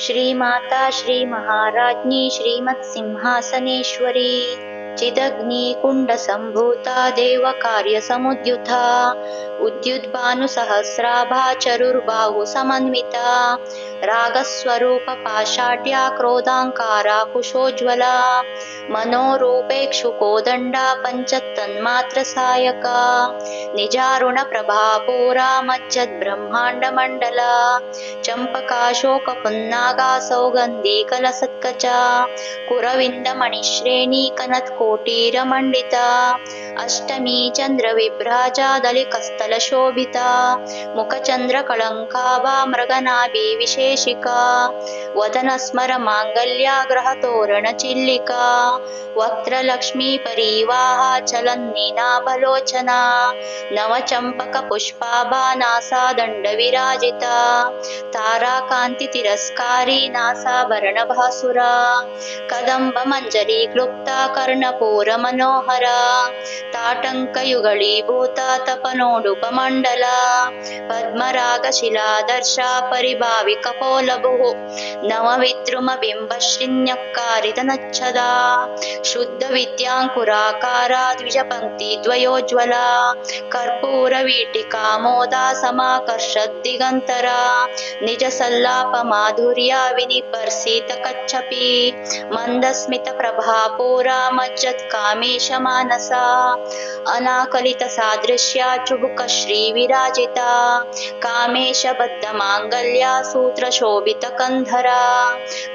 श्रीमाता श्रीमहाराज्ञी श्रीमत्सिंहासनेश्वरी चिदग्निकुण्डसम्भूता देवकार्यसमुद्युता उद्युद्भानुसहस्राभा चरुर्बाहुसमन्विता रागस्वरूपपाषाढ्या क्रोधाङ्कारा कुशोज्ज्वला मनोरूपेक्षुकोदण्डा पञ्चतन्मात्रसायका निजारुणप्रभापूरा मज्जद्ब्रह्माण्डमण्डला चम्पकाशोकपुन्नागा सौगन्धिकलसत्कचा कुरविन्दमणिश्रेणी कनत्कोटीरमण्डिता अष्टमी चन्द्रविभ्राजा दलिकस्थलशोभिता मुखचन्द्रकळङ्काभा मृगनाभि विशेषिका वदनस्मरमाङ्गल्या ग्रहतोरणचिल्लिका वक्त्रलक्ष्मीपरीवाहा चलन्नीनाभलोचना नवचम्पकपुष्पाभा नासादण्डविराजिता ताराकान्तितिरस्कारी नासाभरणभासुरा कदम्बमञ्जरी क्लुप्ता कर्णपूरमनोहरा ताटङ्कयुगलीभूता तपनोडुपमण्डला पद्मरागशिलादर्शा परिभाविकपोलभुः नवविद्रुमबिम्बश्रीन्यक्कारितनच्छदा शुद्धविद्याङ्कुराकारा द्विजपङ्क्तिद्वयोज्ज्वला कर्पूरवीटिकामोदा समाकर्षद्दिगन्तरा निजसल्लापमाधुर्या विनिपर्सितकच्छपि मन्दस्मितप्रभापूरा मज्जत्कामेशमानसा अनाकलितसादृश्या चुबुकश्रीविराजिता कामेशबद्धमाङ्गल्या सूत्रशोभितकन्धरा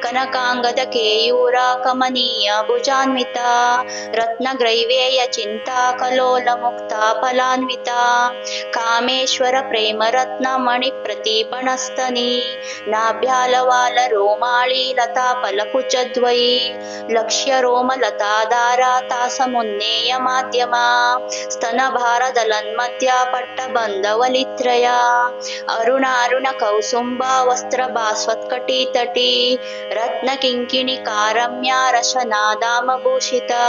कनकाङ्गदकेयूरा कमनीयभुजान्विता रत्नग्रैवेयचिन्ता कलोलमुक्ता फलान्विता कामेश्वरप्रेमरत्नमणिप्रतीपणस्तनी नाभ्यालवालरोमाळी लताफलकुचद्वयी लक्ष्यरोमलताधारा तासमुन्नेयमाद्यमा स्तनभारदलन्मध्या पट्टबन्धवलित्रया अरुणारुणकौसुम्बा वस्त्रभास्वत्कटितटी रत्नकिङ्किणिकारम्या रशनादामभूषिता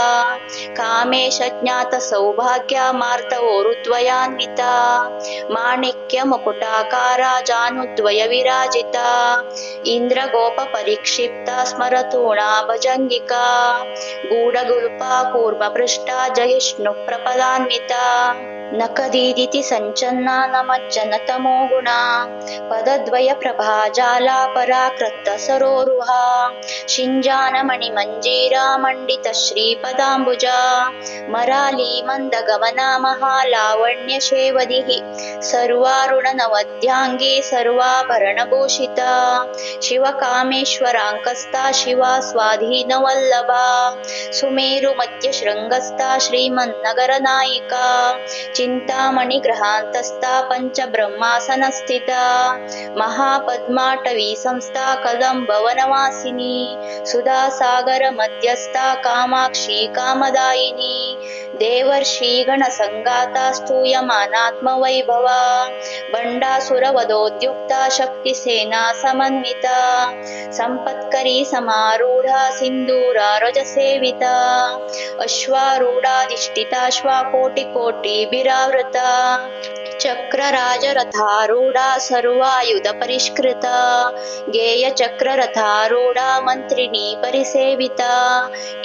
कामेशज्ञातसौभाग्या मार्तवोरुद्वयान्विता माणिक्यमुकुटाकारा जानुद्वयविराजिता इन्द्रगोपपरिक्षिप्ता स्मरतूणा भजङ्गिका गूढगुल्पा कूर्मपृष्ठा जयिष्णुप्रपदान्विता नखदीदिति सञ्चन्ना नमज्जनतमो गुणा पदद्वयप्रभाजाला पराकृत्तसरोरुहा शिञ्जानमणिमञ्जीरा मण्डितश्रीपदाम्बुजा मराली मन्दगमना महालावण्यशेवदिः सर्वारुणनवद्याङ्गी सर्वाभरणभूषिता शिवकामेश्वराङ्कस्था शिवा स्वाधीनवल्लभा सुमेरुमध्यशृङ्गस्था श्रीमन्नगरनायिका चिन्तामणिग्रहान्तस्था पञ्चब्रह्मासनस्थिता महापद्माटवी संस्था कदम्बवनवासिनी सुधासागरमध्यस्था कामाक्षी कामदायिनी देवर्षिगणसङ्गाता स्तूयमानात्मवैभवा भण्डासुरवधोद्युक्ता शक्तिसेना समन्विता सम्पत्करी समारूढा सिन्दूरारजसेविता अश्वारूढाधिष्ठिताश्वाकोटिकोटिभिरावृता चक्रराजरथारूढा सर्वायुधपरिष्कृता गेयचक्ररथारूढा मन्त्रिणी परिसेविता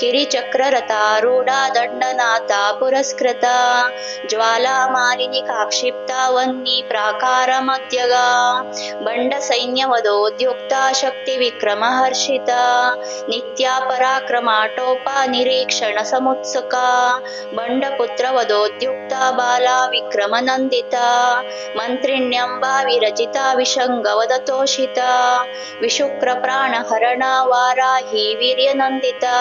किरिचक्ररथारूढा दण्डनाथा पुरस्कृता ज्वालामालिनी काक्षिप्ता वह्नि प्राकारमध्यगा बण्डसैन्यवधोद्युक्ता शक्तिविक्रमहर्षिता नित्या पराक्रमाटोपा निरीक्षणसमुत्सुका बण्डपुत्रवधोद्युक्ता बाला विक्रमनन्दिता मन्त्रिण्यम्बा विरचिता विशङ्गवदतोषिता विशुक्रप्राणहरणा वाराही वीर्यनन्दिता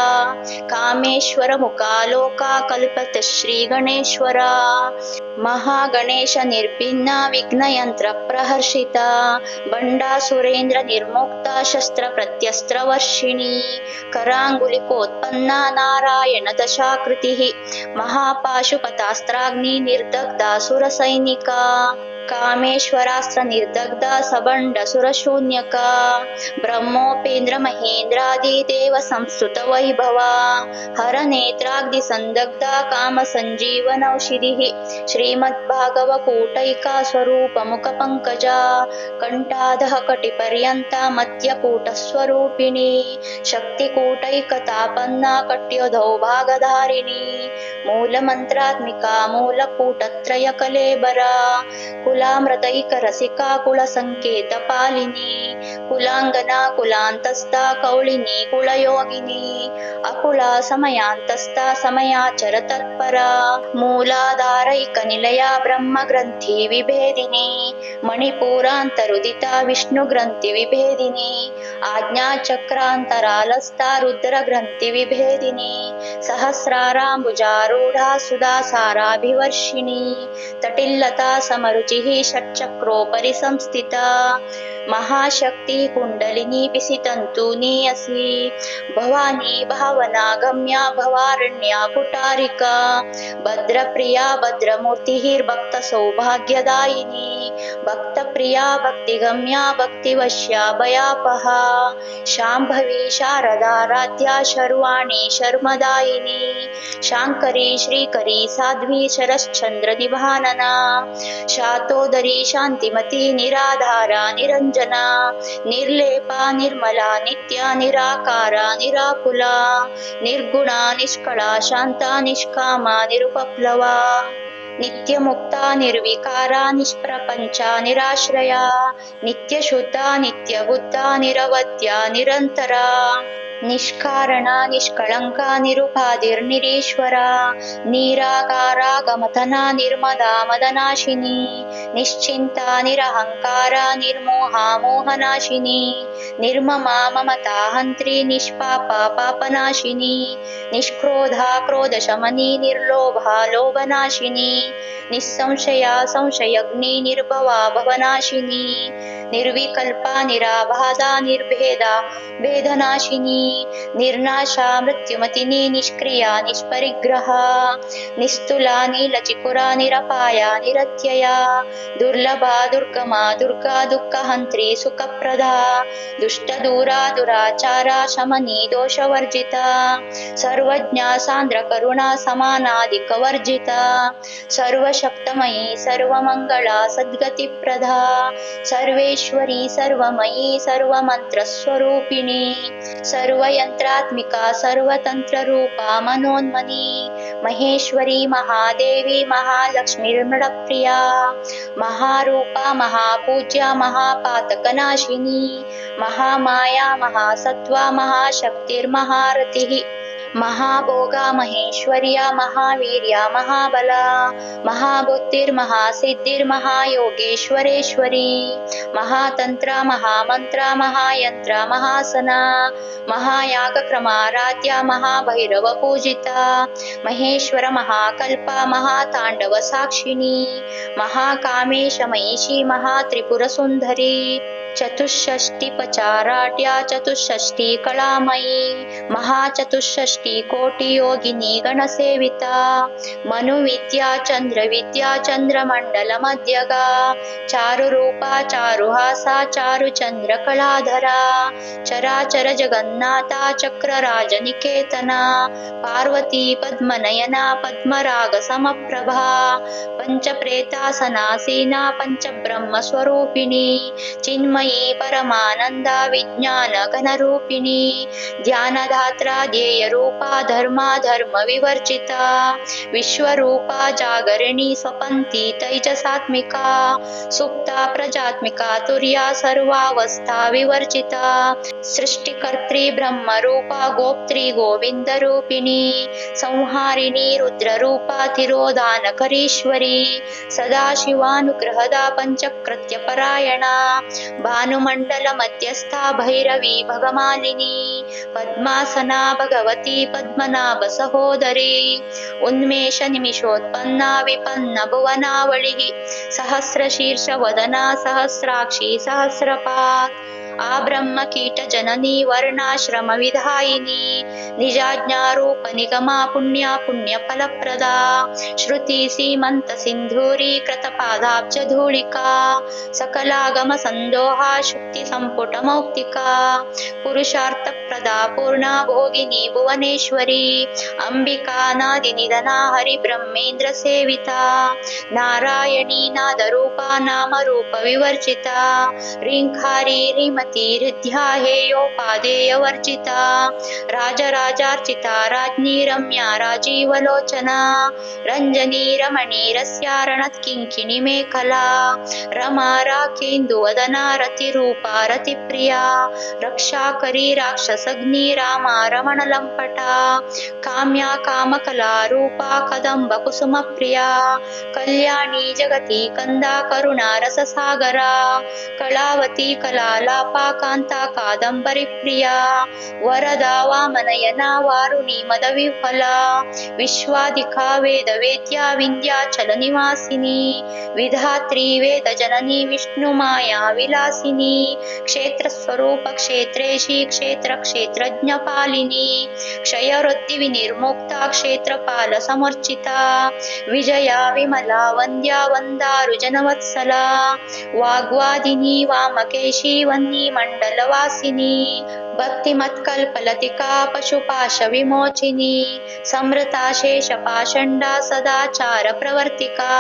कामेश्वरमुखालोका कल्पतश्रीगणेश्वरा महागणेशनिर्भिन्ना विघ्नयन्त्रप्रहर्षिता बण्डासुरेन्द्रनिर्मुक्ता शस्त्रप्रत्यस्त्रवर्षिणी कराङ्गुलिकोत्पन्ना नारायणदशाकृतिः महापाशुपतास्त्राग्निनिर्दग्धा सुरसैनिका कामेश्वरास्त्र निर्दग्धा सबंड सुरशून्यका ब्रह्मोपेंद्र महेंद्रादि देव संस्तुत वैभवा हर नेत्राग्नि संदग्धा काम संजीवन औषधिः श्रीमद्भागवकूटैका स्वरूप मुख पंकजा कंठाधः कटिपर्यंता मध्यकूट स्वरूपिणी शक्तिकूटैकतापन्ना कट्योधौ भागधारिणी मूलमन्त्रात्मिका मूलकूटत्रय कलेबरा कुलामृतैकरसिका कुलसङ्केतपालिनी कुलाङ्गना कुलान्तस्था कौलिनी कुलयोगिनी अकुला समयान्तस्था समयाचर तत्परा मूलाधारैकनिलया ब्रह्मग्रन्थि विभेदिनी मणिपूरान्तरुदिता विष्णुग्रन्थि विभेदिनी आज्ञाचक्रान्तरालस्था रुद्रग्रन्थि विभेदिनी सहस्राराम्बुजारूढा सुधासाराभिवर्षिणी तटिल्लता समरुचिः षट्चक्रोपरि संस्थिता महाशक्ति कुण्डलिनी पिसितन्तूनी असि भवानी भावना गम्या भवारण्या कुटारिका भद्रप्रिया भद्रमूर्तिर्भक्तसौभाग्यदायिनी भक्तप्रिया भक्तिगम्या भक्तिवश्या भयापहा शाम्भवी शारदाराध्या शर्वाणी शर्मदायिनी शाङ्करी श्रीकरी साध्वी शरश्चन्द्रनिभानना शातोदरी शान्तिमती निराधारा निरञ्जना निर्लेपा निर्मला नित्या निराकारा निराकुला निर्गुणा निष्कला शान्ता निष्कामा निरुपप्लवा नित्यमुक्ता निर्विकारा निष्प्रपञ्चा निराश्रया नित्यशुद्धा नित्यबुद्धा निरवद्या निरन्तरा निष्कारणा निष्कळङ्का निरुपाधिर्निरीश्वरा निराकारा गमतना निर्मदा मदनाशिनी निश्चिन्ता निरहङ्कारा निर्मोहा मोहनाशिनी निर्ममा ममता हन्त्री निष्पापा पापनाशिनी निष्क्रोधा क्रोधशमनी निर्लोभा लोभनाशिनी निस्संशया संशयग्नि निर्भवा भवनाशिनी निर्विकल्पा निराबाधा निर्भेदा भेदनाशिनी निर्नाशा मृत्युमतिनी निष्क्रिया निष्परिग्रहा निस्तुला नीलचिकुरा निरपाया निरत्यया दुर्लभा दुर्गमा दुर्गा दुःखहन्त्री सुखप्रदा दुष्टदूरा दुराचारा शमनी दोषवर्जिता सर्वज्ञा सान्द्रकरुणा समानादिकवर्जिता सर्वशक्तमयी सर्वमङ्गला सद्गतिप्रदा सर्वेश्वरी सर्वमयी सर्वमन्त्रस्वरूपिणी सर्वयन्त्रात्मिका सर्वतन्त्ररूपा मनोन्मनी महेश्वरी महादेवी महालक्ष्मीर्मृडप्रिया महारूपा महापूज्या महापातकनाशिनी महामाया महासत्त्वा महाशक्तिर्महारतिः महाभोगा महेश्वर्या महावीर्या महाबला महाबुद्धिर्महासिद्धिर्महायोगेश्वरेश्वरी महातन्त्रा महामन्त्रा महायन्त्रा महासना महायागक्रमाराध्या महाभैरवपूजिता महेश्वर महाकल्पा महाताण्डवसाक्षिणी महाकामेशमयिषी महात्रिपुरसुन्दरी चतुष्षष्टिपचाराढ्या चतुष्षष्टि कलामयी महाचतुष्षष्टि कोटियोगिनी गणसेविता मनुविद्या चन्द्रविद्या चन्द्रमण्डलमध्यगा चारुरूपा चारुहासा चारुचन्द्रकलाधरा चराचर जगन्नाथा चक्रराजनिकेतना पार्वती पद्मनयना पद्मरागसमप्रभा पञ्चप्रेतासनासीना पञ्चब्रह्मस्वरूपिणी चिन्मयी परमानंदा विज्ञान घनरूपिणी ध्यानधात्रा ध्येयरूपा धर्माधर्म विवर्जिता विश्वरूपा जागरिणी स्वपन्ती तैजसात्मिका सुप्ता प्रजात्मिका तुर्या सर्वावस्था विवर्जिता सृष्टिकर्त्री ब्रह्मरूपा गोप्त्री गोविन्दरूपिणी संहारिणी रुद्ररूपा तिरोधानकरीश्वरी सदाशिवानुग्रहदा पञ्चकृत्यपरायणा भानुमण्डल मध्यस्था भैरवी भगमालिनी पद्मासना भगवती पद्मनाभ सहोदरी उन्मेष निमिषोत्पन्ना विपन्न भुवनावलिः सहस्रशीर्ष वदना सहस्राक्षी सहस्रपात् आब्रह्म कीट जननी वर्णाश्रम विधायिनी निजाज्ञारूप निगमा पुण्या पुण्यफलप्रदा श्रुती सीमंत सिंधूरी कृतपादाब्ज धूलिका सकलागम संदोहा शुक्ति संपुट मौक्तिका पुरुषार्थप्रदा पूर्णा भोगिनी भुवनेश्वरी अंबिका नादिनिधना हरि ब्रह्मेंद्र सेविता नारायणी नादरूपा नामरूप विवर्जिता ह्रींखारी ह्रीमती हृद्या हेयोपादेय वर्जिता राजराजार्चिता राज्ञी रम्या राजीवलोचना रंजनी रमणी रस्या रणत्किङ्किणी मेखला रमा राकेन्दुवदना रतिरूपा रतिप्रिया रक्षाकरी राक्षसग्नी रामा रमणलम्पटा काम्या कामकला रूपा कदम्ब कुसुमप्रिया कल्याणी जगती कंदा करुणा रससागरा कलावती कलालापा कांता कादंबरी प्रिया वरदा वामनयना वारुणी मदविफला विश्वाधिका वेदवेद्या विंध्याचल निवासिनी विधात्री वेदजननी विष्णुमाया विलासिनी क्षेत्रस्वरूप क्षेत्रेशी क्षेत्र क्षेत्रज्ञपालिनी क्षयवृत्ति विनिर्मुक्ता क्षेत्रपाल समर्चिता विजया विमला वंद्या वंदारुजनवत्सला वाग्वादिनी वामकेशी वन्नी मंडलवासिनी भक्तिमत्कल्पलतिका पशुपाश विमोचिनी समृता शेषपाषण्डा सदाचार प्रवर्तिका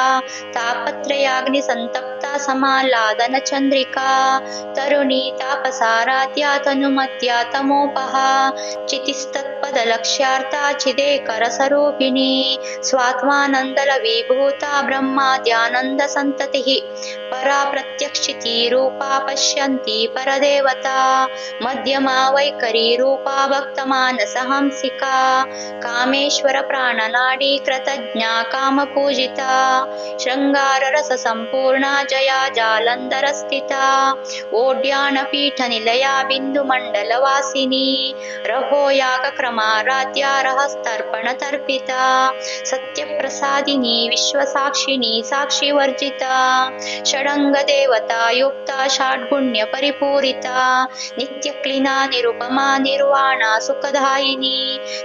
तापत्रयाग्निसंतप्ता समालादन चंद्रिका तरुणी तापसाराध्या तनुमत्या तमोपहा चितिस्तत्पदलक्ष्यार्था चिदेकरसरूपिणी स्वात्मानन्दलविभूता ब्रह्माद्यानन्दसन्ततिः परा प्रत्यक्षिती रूपा पश्यन्ती परदेवता मध्यमा वैखरी रूपा भक्तमानसहंसिका कामेश्वर प्राणनाडी कृतज्ञा कामपूजिता शृङ्गाररससम्पूर्णा जया जालन्धरस्थिता ओड्यानपीठनिलया बिन्दुमण्डलवासिनी रहो यागक्रमाराध्या रहस्तर्पणतर्पिता सत्यप्रसादिनी विश्वसाक्षिणी साक्षिवर्जिता षडङ्गदेवता युक्ता षड्गुण्यपरिपूरिता नित्यक्लिना निरुपमा निर्वाणा सुखदायिनी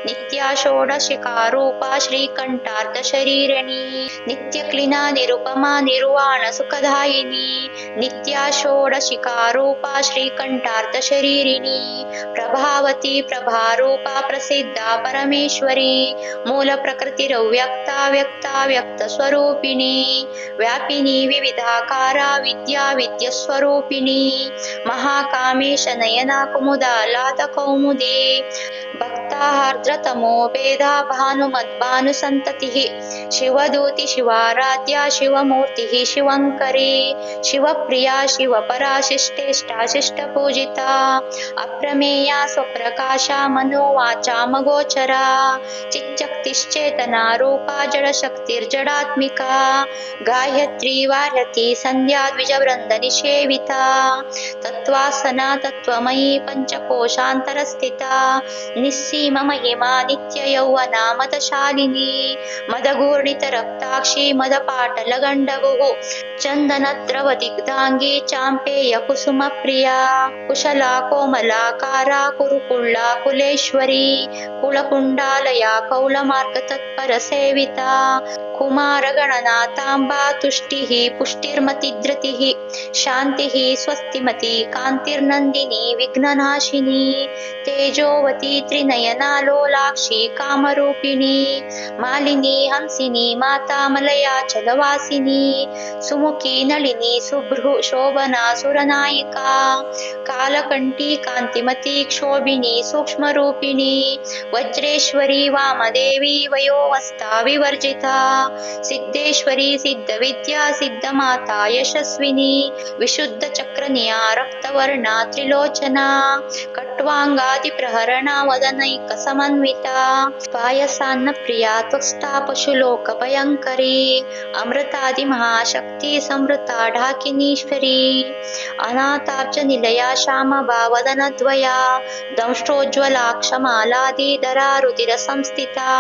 नित्या षोडशिकारूपा श्रीकण्ठार्धशरीरिणी नित्यक्लिना निरुपमा निर्वाण सुखदायिनी नित्या षोडशिकारूपा श्रीकण्ठार्धशरीरिणी प्रभावती प्रभारूपा प्रसिद्धा परमेश्वरी मूलप्रकृतिरव्यक्ता व्यक्ता व्यक्तस्वरूपिणी व्यापिनी विविधाकारा विद्या विद्यस्वरूपिणी महाकामेश नयना कुमुदा लातकौमुदी भक्ताहार्द्रतमो भेदा भानुमद्भानुसन्ततिः शिवदूति शिवाराध्या शिवमूर्तिः शिवङ्करी शिवप्रिया शिवपरा शिष्टेष्टा शिष्टपूजिता अप्रमेया स्वप्रकाशा मनोवाचामगोचरा चिच्चक्तिश्चेतना रूपा जडशक्तिर्जडात्मिका गायत्री वार्यती सन्ध्या द्विजवृन्दनिषेविता तत्त्वासना तत्त्वमयी पञ्चकोशान्तरस्थिता निस्सीम महिमा नित्ययौवना मदशालिनी मदघूर्णितरक्ताक्षी मदपाटलगण्डगुः चन्दनद्रवदिग्धाङ्गी चाम्पेय कुसुमप्रिया कुशला कोमलाकारा कुरुकुल्ला कुलेश्वरी कुलकुण्डालया कौलमार्गतत्परसेविता कुमारगणनाथाम्बा तुष्टिः पुष्टिर्मतिधृतिः शान्तिः स्वस्तिमती कान्तिर्नन्दिनी विघ्ननाशिनी तेजोवती त्रिनयना लोलाक्षी कामरूपिणी मालिनी हंसिनी माता मलयाचलवासिनी सुमुखी नलिनी सुभ्रु शोभना सुरनायिका कालकण्ठी कान्तिमती क्षोभिनी सूक्ष्मरूपिणी वज्रेश्वरी वामदेवी वयोवस्था विवर्जिता सिद्धेश्वरी सिद्धविद्या सिद्धमाता यशस्विनी विशुद्धचक्रनिया रक्तवर्णा त्रिलोचना कट्वाङ्गादिप्रहरणा वदनैकसमन्विता पायसान्नप्रिया त्वष्टा पशुलोकभयङ्करी अमृतादिमहाशक्ति संवृता ढाकिनीश्वरी अनाथाब्जनिलया श्यामभावदनद्वया दंष्ट्रोज्ज्वला क्षमालादिधरा रुधिरसंस्थिता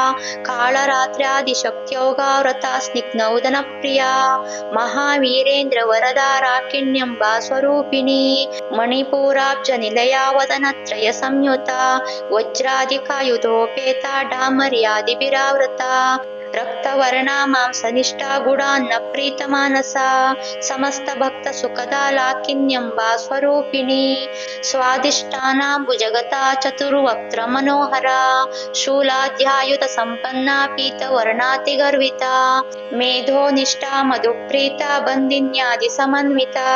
कालरात्र्यादिशक्त्योगा पराव्रता स्निग्धौदनप्रिया महावीरेन्द्र वरदा राकिण्यम्बा स्वरूपिणी मणिपूराब्जनिलया वदनत्रय संयुता वज्रादिकायुधोपेता डामर्यादिभिरावृता रक्तवर्णा मांसनिष्ठा गुडान्न प्रीतमानसा समस्त भक्त सुखदा लाकिन्यम्बा स्वरूपिणी स्वादिष्टानाम्बुजगता चतुर्वक्त्र मनोहरा शूलाध्यायुध संपन्ना पीतवर्णातिगर्विता मेधोनिष्ठा मधुप्रीता बन्दिन्यादि समन्विता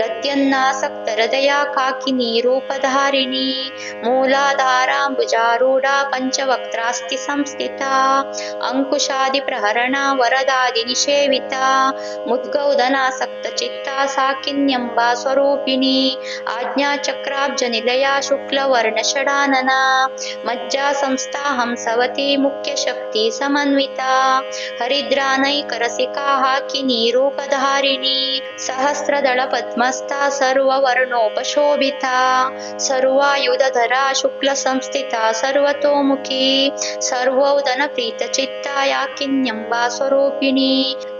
दद्यन्नासक्त हृदया काकिनी रूपधारिणी मूलाधाराम्बुजारूढा पञ्चवक्त्रास्ति संस्थिता अंकुशादि प्रहरणा वरदादि निषेविता मुद्गौदनासक्त चित्ता साकिन्यम्बा स्वरूपिणी आज्ञाचक्राब्ज निलया शुक्लवर्ण षडानना मज्जा संस्था हंसवती मुख्य शक्ति समन्विता हरिद्रानैकरसिका हाकिनी रूपधारिणी सहस्रदल पद्मस्था सर्ववर्णोपशोभिता सर्वायुधधरा शुक्ल संस्थिता सर्वतोमुखी सर्वोदन प्रीतचित्ता याकिन्यम्बा स्वरूपिणी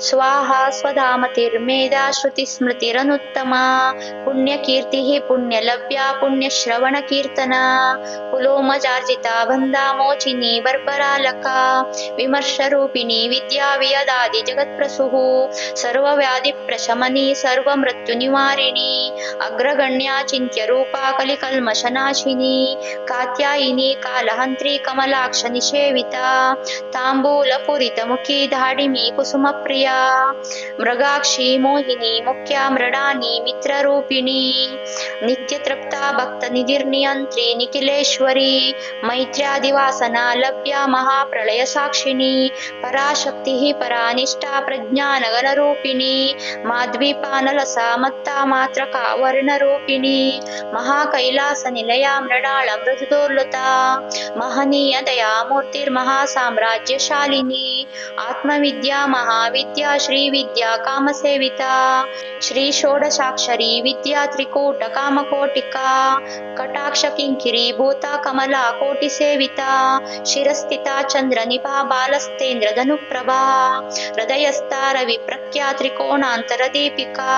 स्वाहा स्वधामतिर्मेधा श्रुतिस्मृतिरनुत्तमा पुण्यकीर्तिः पुण्यलभ्या पुण्यश्रवणकीर्तना पुलोमजार्जिता बन्धामोचिनी बर्बरालका विमर्शरूपिणी विद्या वियदादि जगत्प्रसूः सर्वव्याधिप्रशमनी सर्वमृत्युनिवारिणी अग्रगण्या चिन्त्यरूपा कलिकल्मषनाशिनी कात्यायिनी कालहन्त्री कमलाक्ष निषेविता ताम्बूलपूरितमुखी धाडिमी कुसुमप्रिया मृगाक्षी मोहिनी मुख्या मृडानी मित्ररूपिणी नित्यतृप्ता भक्तनिधिर्नियन्त्री निखिलेश्वरी मैत्र्यादिवासना लभ्या महाप्रलयसाक्षिणी पराशक्तिः परानिष्ठा प्रज्ञानगणरूपिणी माध्वीपानलसा मत्ता मात्रका वर्णरूपिणी महाकैलासनिलया मृडाळ मृदुदोर्लुता महनीय दयामूर्तिर्महासाम्राज्यशालिनी आत्मविद्या महाविद्या श्रीविद्या कामसेविता श्री षोडशाक्षरी विद्या त्रिकूट कामकोटिका कटाक्ष किंकिरी भूता कमला कोटिसेविता शिरस्थिता चंद्रनिभा बालस्तेन्द्र धनुप्रभा हृदयस्था रविप्रख्या त्रिकोणान्तरदीपिका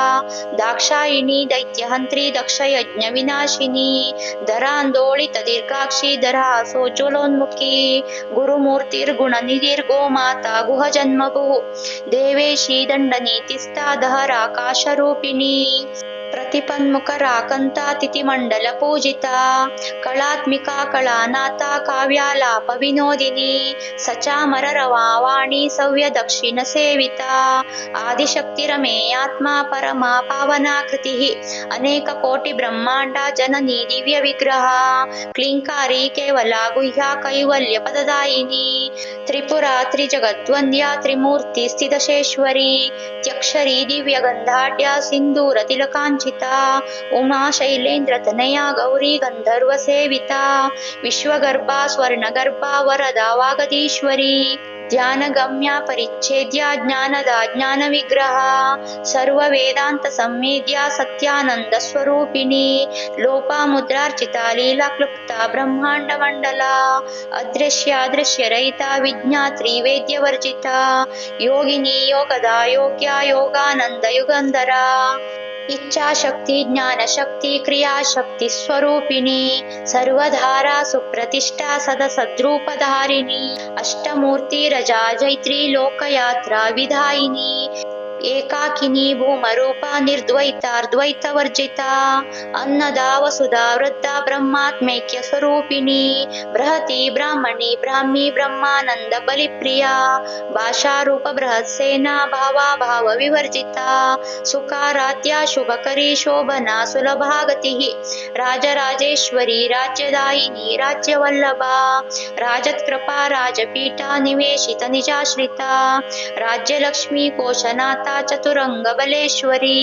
दाक्षायिणी दैत्यहन्त्री दक्षयज्ञ विनाशिनी धरान्दोलित दीर्घाक्षी धरासोज्ज्वलोन्मुखी गुरुमूर्तिर्गुणनिधिर्गोमाता गुहजन्मभुः देवेशी दण्डनीतिस्था दहराकाशरूपिणी प्रतिपन्मुखराकन्ता तिथिमण्डलपूजिता कलात्मिका कलानाथा काव्यालाप विनोदिनी सचामररवावाणी सव्यदक्षिणसेविता आदिशक्तिरमेयात्मा परमा पावनाकृतिः अनेककोटिब्रह्माण्डा जननी दिव्यविग्रहा क्लीङ्कारी केवला गुह्या कैवल्यपददायिनी त्रिपुरा त्रिजगद्वन्द्या त्रिमूर्ति स्थितशेश्वरी त्यक्षरी दिव्यगन्धाढ्या सिन्दूरतिलकाञ्चिता उमा शैलेन्द्रतनया गौरी गन्धर्वसेविता विश्वगर्भा स्वर्णगर्भा वरदा वागदीश्वरी ध्यानगम्या परिच्छेद्या ज्ञानदा ज्ञानविग्रहा सर्ववेदान्तसंवेद्या सत्यानन्दस्वरूपिणी लोपामुद्रार्चिता लीलाक्लुप्ता ब्रह्माण्डमण्डला अदृश्यादृश्यरहिता विज्ञात्री वेद्यवर्जिता योगिनी योगदा योग्या योगानन्दयुगन्धरा इच्छाशक्ति ज्ञानशक्ति क्रियाशक्ति स्वरूपिणी सर्वधारा सुप्रतिष्ठा सदसद्रूपधारिणी अष्टमूर्ति रजा जैत्री लोकयात्रा विधायिनी एकाकिनी भूमरूपा निर्द्वैतार्द्वैतवर्जिता अन्नदा वसुधा वृद्धा ब्रह्मात्मैक्य स्वरूपिणी बृहती ब्राह्मणी ब्राह्मी ब्रह्मानंद बलिप्रिया भाषारूप बृहत्सेना भावा भाव विवर्जिता सुकाराध्या शुभकरी शोभना सुलभागतिः राजराजेश्वरी राज्यदायिनी राज्यवल्लभा राजत्कृपा राजपीठा निवेशित निजाश्रिता राज्यलक्ष्मी कोशनाथा माता चतुरंगबलेश्वरी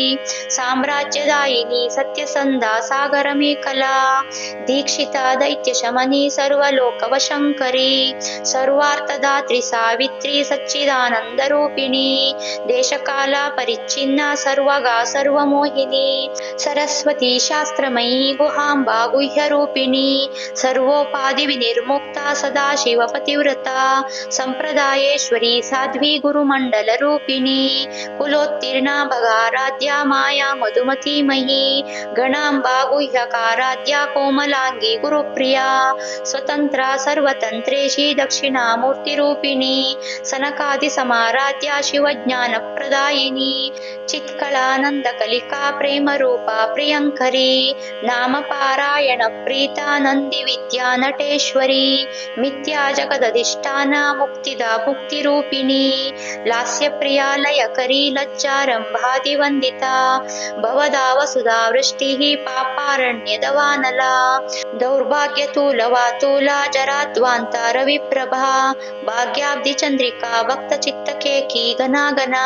साम्राज्यदायिनी सत्यसंधा सागरमेखला दीक्षिता दैत्यशमनी सर्वलोकवशंकरी सर्वार्थदात्री सावित्री सच्चिदानंदरूपिणी देशकाला परिच्छिन्ना सर्वगा सर्वमोहिनी सरस्वती शास्त्रमयी गुहांबा गुह्यरूपिणी सर्वोपाधि विनिर्मुक्ता सदाशिवपतिव्रता संप्रदायेश्वरी साध्वी गुरुमण्डलरूपिणी कुलोत्तीर्णा भगाराध्या माया मधुमतीमयी गणांबा गुह्यकाराध्या कोमलांगी गुरुप्रिया स्वतंत्रा सर्वतंत्रेशी दक्षिणामूर्तिरूपिणी सनकादिसमाराध्या शिवज्ञानप्रदायिनी चित्कलानन्दकलिका प्रेमरूपा प्रियङ्करी नामपारायण प्रीता नन्दिविद्या नटेश्वरी मिथ्या जगदधिष्ठाना मुक्तिदा मुक्तिरूपिणी लास्यप्रिया लयकरी लज्जारम्भादिवन्दिता भवदा वसुधा वृष्टिः पापारण्यदवानला दौर्भाग्यतूलवातूला जराध्वान्ता रविप्रभा भाग्याब्धिचन्द्रिका भक्तचित्तकेकी घनाघना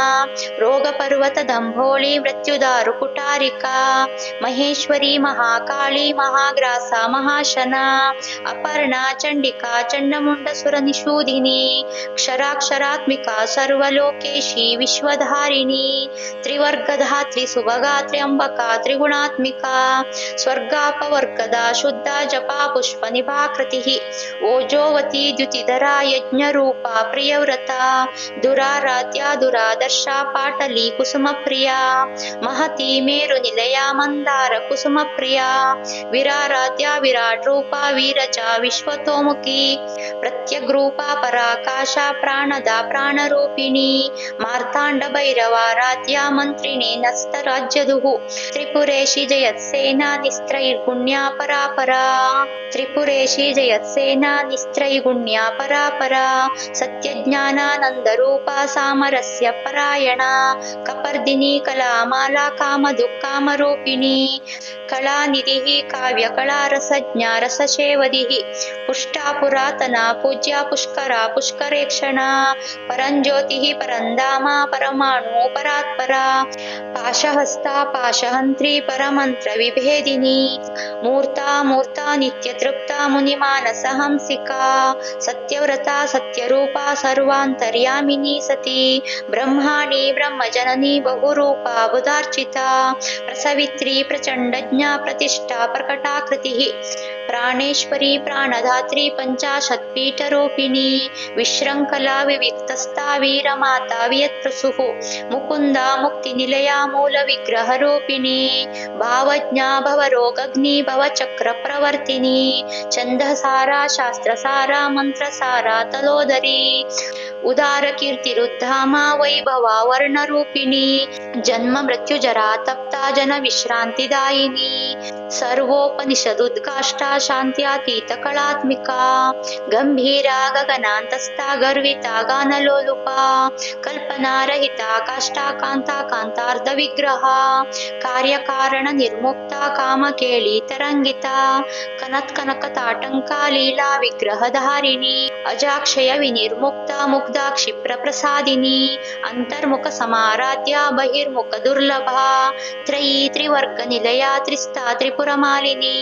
रोगपर्वतदम्भोळी मृत्युदारुकुटारिका महेश्वरी महाकाली महाग्रासा महाशना अपर्णा चण्डिका चण्डमुण्डसुरनिषूदिनी क्षराक्षरात्मिका सर्वलोकेशी विश्वधारिणी त्रिवर्गधात्री सुभगा त्र्यम्बका त्रिगुणात्मिका स्वर्गापवर्गदा शुद्धा जपा पुष्पनिभाकृतिः ओजोवती द्युतिधरा यज्ञरूपा प्रियव्रता दुराराध्या दुरादर्शा पाटली कुसुमप्रिया महती मेरुनिलया मन्दार कुसुमप्रिया विराराध्या विराट रूपा वीरजा विश्वतोमुखी प्रत्यग्रूपा पराकाशा प्राणदा प्राणरूपिणी मार्ताण्ड भैरवाराध्या मन्त्रिणी नस्तराज्यदुः त्रिपुरेशी जयत्सेना निस्त्रैर्गुण्या परापरा त्रिपुरेशी जयत्सेना निस्त्रैर्गुण्या परापरा सत्यज्ञानानन्दरूपा सामरस्य परायणा कपर्दिनी कलामाला कामदुःकामरूपिणी कलानिधिः काव्यकलारसज्ञा रससेवधिः पुष्टा पुरातना पूज्या पुष्करा पुष्करेक्षणा परञ्ज्योतिः परन्धामा परमाणु परात्परा पाशहस्ता पाशहन्त्री परमन्त्रविभेदिनी मूर्ता मूर्ता नित्यतृप्ता मुनिमानसहंसिका सत्यव्रता सत्यरूपा सर्वान्तर्यामिनी सती ब्रह्माणी ब्रह्मजननी बहुरूपा बुधार्चिता प्रसवित्री प्रचण्डज्ञा प्रतिष्ठा प्रकटाकृतिः प्राणेश्वरी प्राणधात्री पञ्चाशत्पीठरूपिणी विशृङ्खला विविक्तस्था वीरमाता वियत्प्रसूः मुकुन्दा मुक्तिनिलया मूलविग्रहरूपिणी भावज्ञा भवरोगग्नि भवचक्रप्रवर्तिनी छन्दसारा शास्त्रसारा मन्त्रसारा तलोदरी उदारकीर्तिरुद्धामा वैभवा वर्णरूपिणी जन्म मृत्युजरा तप्ता जनविश्रान्तिदायिनी सर्वोपनिषदुद्गाष्टा शान्त्यातीतकलात्मिका गम्भीरा गगनान्तस्था गर्विता गानलोलुपा कल्पनारहिता काष्ठा कान्ता कान्तार्धविग्रहा कार्यकारणनिर्मुक्ता कामकेळी तरङ्गिता कनत्कनकताटङ्का लीला विग्रहधारिणी अजाक्षय विनिर्मुक्ता मुग्धा क्षिप्रप्रसादिनी अन्तर्मुखसमाराध्या बहिर्मुखदुर्लभा त्रयी त्रिवर्गनिलया त्रिस्ता त्रिपुरमालिनी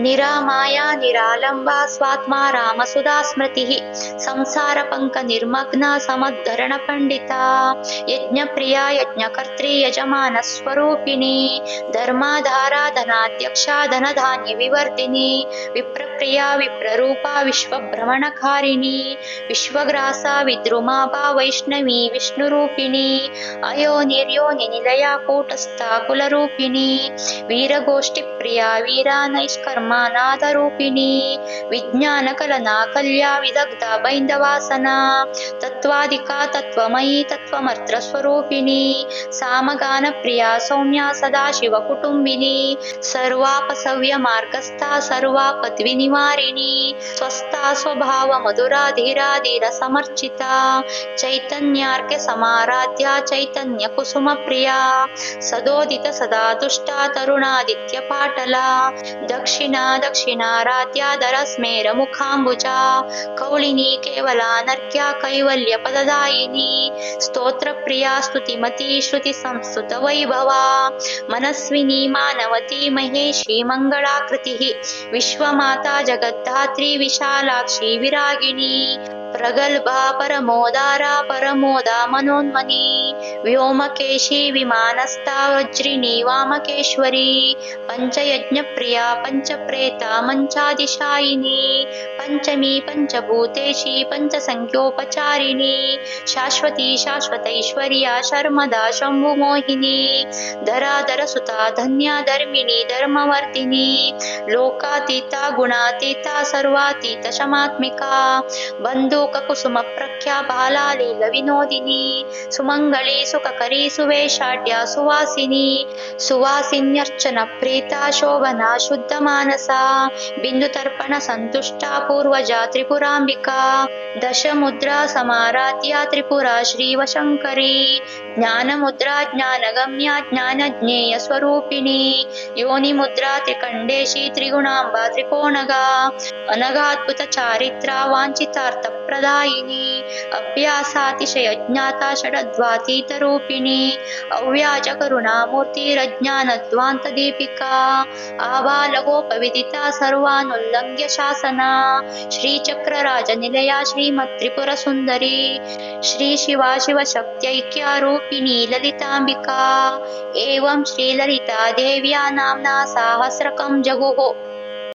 निरामाया निरालम्बा स्वात्मा रामसुधा स्मृतिः संसारपङ्कनिर्मग्ना समद्धरणपण्डिता यज्ञप्रिया यज्ञकर्त्री यजमानस्वरूपिणी धर्माधारा धनाध्यक्षा धनधान्यविवर्धिनी विप्रप्रिया विप्ररूपा विश्वभ्रमणकारिणी विश्वग्रासा विद्रुमाभा वैष्णवी विष्णुरूपिणी अयोनिर्योनिनिलया कूटस्था कुलरूपिणी वीरगोष्ठिप्रिया वीरानैष्कर्मानाथरूपिणी विज्ञानकलना कल्या विदग्धा बैन्दवासना तत्त्वादिका तत्त्वमयी तत्त्वमर्त्रस्वरूपिणी सामगानप्रिया सौम्या सदाशिवकुटुम्बिनी सर्वापसव्यमार्गस्था सर्वापद्विनिवारिणी स्वस्था स्वभावमधुरा धीरा धीरसमर्चिता चैतन्यार्घ्यसमाराध्या चैतन्यकुसुमप्रिया सदोदित सदा तुष्टा तरुणादित्यपाटला दक्षिण दक्षिणा दक्षिणाराध्याधरस्मेरमुखाम्बुजा कौलिनी केवलानर्घ्या कैवल्यपददायिनी स्तोत्रप्रिया स्तुतिमती श्रुतिसंस्तुतवैभवा मनस्विनी मानवती महेशी मङ्गलाकृतिः विश्वमाता जगद्धात्री विशालाक्षी विरागिणी प्रगल्भा परमोदारा परमोदा मनोन्मनी व्योमकेशी विमानस्था वज्रिणी वामकेश्वरी पञ्चयज्ञप्रिया पञ्चप्रेता मञ्चादिशायिनी पञ्चमी पञ्चभूतेशी पञ्चसङ्ख्योपचारिणी शाश्वती शाश्वतैश्वर्या शर्मदा शम्भुमोहिनी धराधरसुता धन्या धर्मिणी धर्मवर्धिनी लोकातीता गुणातीता सर्वातीत शमात्मिका बन्धुककुसुमप्रख्या बालालीलविनोदिनी सुमङ्गली सुखकरी सुवेशाढ्या सुवासिनी सुवासिन्यर्चनप्रीता शोभना शुद्धमानसा बिन्दुतर्पणसन्तुष्टा पूर्वजा त्रिपुराम्बिका दशमुद्रा समाराध्या त्रिपुरा श्रीवशङ्करी ज्ञानमुद्रा ज्ञानगम्या ज्ञानज्ञेयस्वरूपिणी योनिमुद्रा त्रिकण्डेशी त्रिगुणाम्बा त्रिकोणगा अनघाद्भुतचारित्रा वाञ्छितार्थप्रदायिनी अभ्यासातिशयज्ञाता षडद्वातीतरूपिणी अव्याजकरुणामूर्तिरज्ञानध्वान्तदीपिका आबालगोपविदिता सर्वानुल्लङ्घ्य शासना श्रीचक्रराजनिलया श्रीमत्त्रिपुरसुन्दरी श्रीशिवा शिवशक्त्यैक्यारूपिणी ललिताम्बिका एवं श्रीललिता देव्या नाम्ना साहस्रकं जगुः।